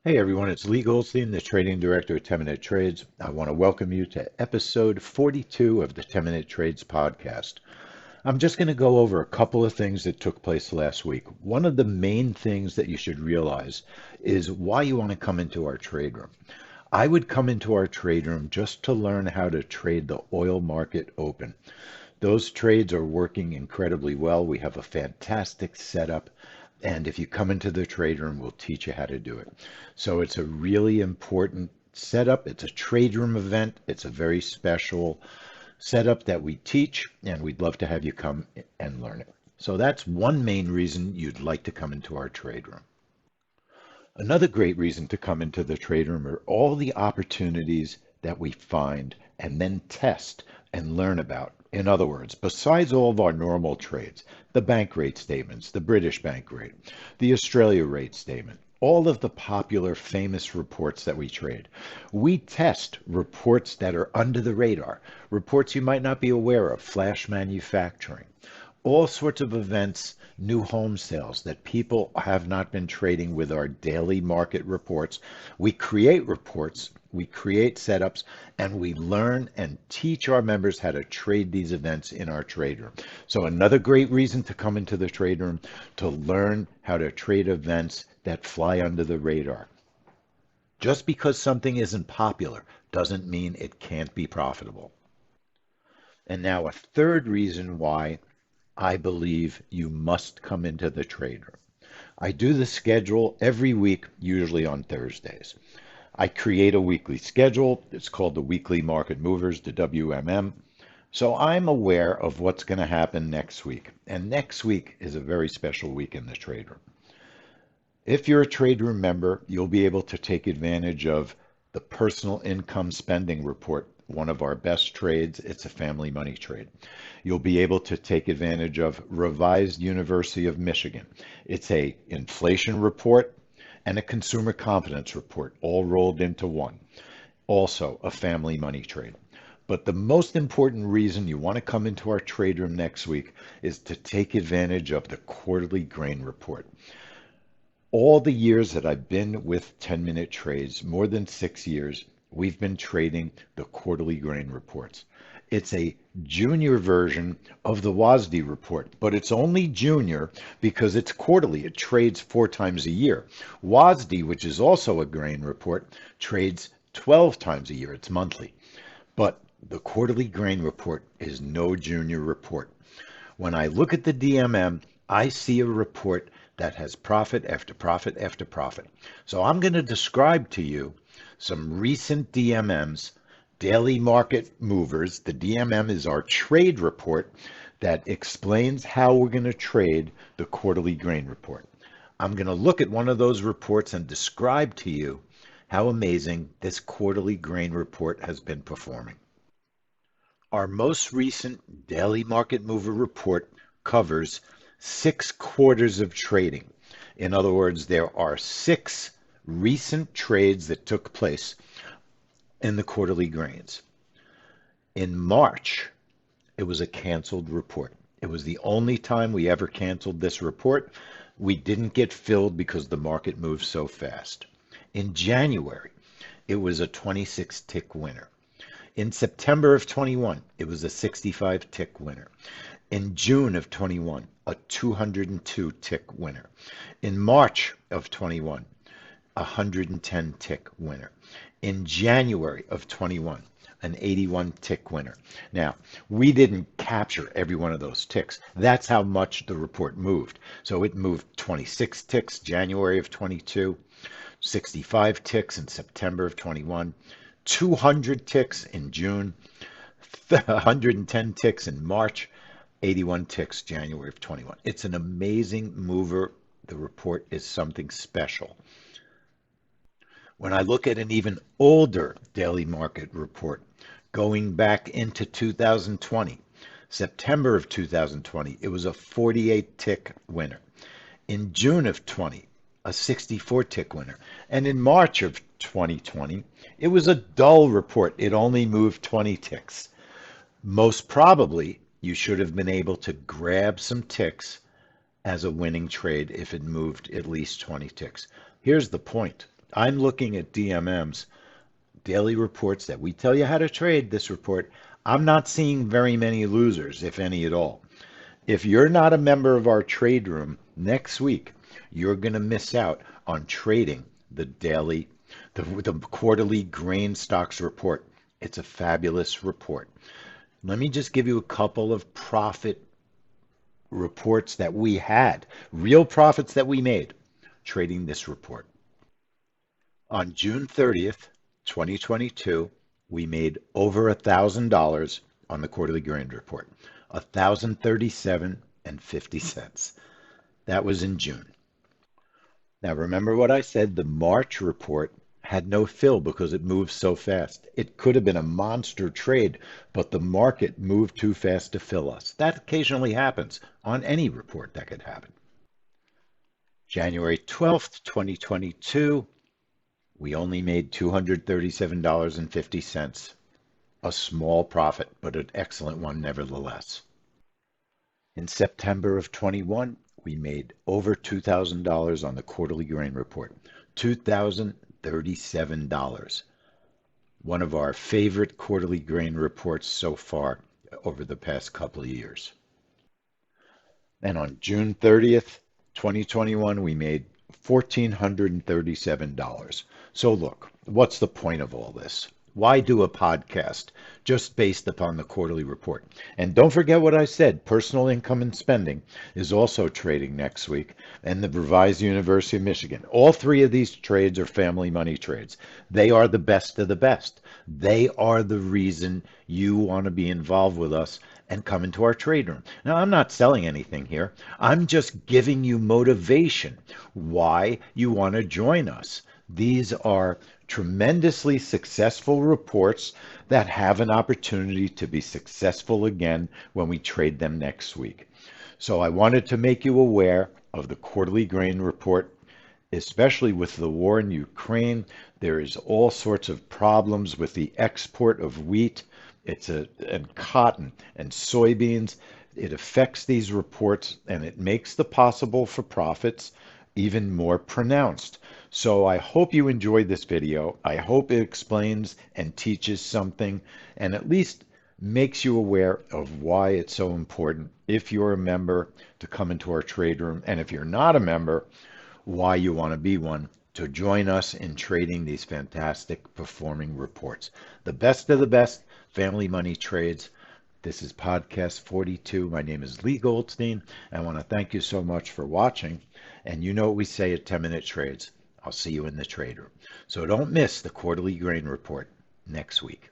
Hey everyone, it's Lee Goldstein, the Trading Director at 10 Minute Trades. I want to welcome you to episode 42 of the 10 Minute Trades podcast. I'm just going to go over a couple of things that took place last week. One of the main things that you should realize is why you want to come into our trade room. I would come into our trade room just to learn how to trade the oil market open. Those trades are working incredibly well. We have a fantastic setup. And if you come into the trade room, we'll teach you how to do it. So it's a really important setup. It's a trade room event. It's a very special setup that we teach, and we'd love to have you come and learn it. So that's one main reason you'd like to come into our trade room. Another great reason to come into the trade room are all the opportunities that we find and then test and learn about. In other words, besides all of our normal trades, the bank rate statements, the British bank rate, the Australia rate statement, all of the popular famous reports that we trade. We test reports that are under the radar, reports you might not be aware of, flash manufacturing, all sorts of events, new home sales that people have not been trading with our daily market reports. We create reports, we create setups, and we learn and teach our members how to trade these events in our trade room. So another great reason to come into the trade room to learn how to trade events that fly under the radar. Just because something isn't popular doesn't mean it can't be profitable. And now a third reason why I believe you must come into the trade room. I do the schedule every week, usually on Thursdays. I create a weekly schedule. It's called the Weekly Market Movers, the WMM. So I'm aware of what's going to happen next week. And next week is a very special week in the trade room. If you're a trade room member, you'll be able to take advantage of the personal income spending report, one of our best trades. It's a family money trade. You'll be able to take advantage of Revised University of Michigan. It's a inflation report and a consumer confidence report all rolled into one. Also a family money trade. But the most important reason you want to come into our trade room next week is to take advantage of the quarterly grain report. All the years that I've been with 10 Minute Trades, more than 6 years, we've been trading the quarterly grain reports. It's a junior version of the WASDE report, but it's only junior because it's quarterly. It trades 4 times a year. WASDE, which is also a grain report, trades 12 times a year. It's monthly. But the quarterly grain report is no junior report. When I look at the DMM, I see a report that has profit after profit after profit. So I'm going to describe to you some recent DMMs, daily market movers. The DMM is our trade report that explains how we're going to trade the quarterly grain report. I'm going to look at one of those reports and describe to you how amazing this quarterly grain report has been performing. Our most recent daily market mover report covers 6 quarters of trading. In other words, there are 6 recent trades that took place in the quarterly grains. In March, it was a canceled report. It was the only time we ever canceled this report. We didn't get filled because the market moved so fast. In January, it was a 26 tick winner. In September of 21, it was a 65 tick winner. In June of 21, a 202 tick winner. In March of 21, a 110 tick winner. In January of 21, an 81 tick winner. Now, we didn't capture every one of those ticks. That's how much the report moved. So it moved 26 ticks January of 22, 65 ticks in September of 21, 200 ticks in June, 110 ticks in March, 81 ticks January of 21. It's an amazing mover. The report is something special. When I look at an even older daily market report going back into 2020, September of 2020, it was a 48 tick winner. In June of 20, a 64 tick winner. And in March of 2020, it was a dull report. It only moved 20 ticks. Most probably, you should have been able to grab some ticks as a winning trade if it moved at least 20 ticks. Here's the point. I'm looking at DMM's daily reports that we tell you how to trade this report. I'm not seeing very many losers, if any at all. If you're not a member of our trade room next week, you're going to miss out on trading the quarterly grain stocks report. It's a fabulous report. Let me just give you a couple of profit reports that we had, real profits that we made trading this report. On June 30th, 2022, we made over $1,000 on the quarterly grain report, 1,037.50. That was in June. Now remember what I said, the March report had no fill because it moved so fast. It could have been a monster trade, but the market moved too fast to fill us. That occasionally happens on any report that could happen. January 12th, 2022, we only made $237.50. A small profit, but an excellent one nevertheless. In September of 21, we made over $2,000 on the quarterly grain report, $2,037. One of our favorite quarterly grain reports so far over the past couple of years. And on June 30th, 2021, we made $1,437. So look, what's the point of all this? Why do a podcast just based upon the quarterly report? And don't forget what I said, personal income and spending is also trading next week, and the Brevis University of Michigan. All three of these trades are family money trades. They are the best of the best. They are the reason you want to be involved with us and come into our trade room. Now, I'm not selling anything here. I'm just giving you motivation why you want to join us. These are tremendously successful reports that have an opportunity to be successful again when we trade them next week. So I wanted to make you aware of the quarterly grain report, especially with the war in Ukraine. There is all sorts of problems with the export of wheat, and cotton and soybeans. It affects these reports and it makes the possible for profits even more pronounced. So I hope you enjoyed this video. I hope it explains and teaches something and at least makes you aware of why it's so important, if you're a member, to come into our trade room, and if you're not a member, why you want to be one, to join us in trading these fantastic performing reports. The best of the best family money trades. This is podcast 42. My name is Lee Goldstein. I want to thank you so much for watching. And you know what we say at 10-Minute Trades. I'll see you in the trade room. So don't miss the quarterly grain report next week.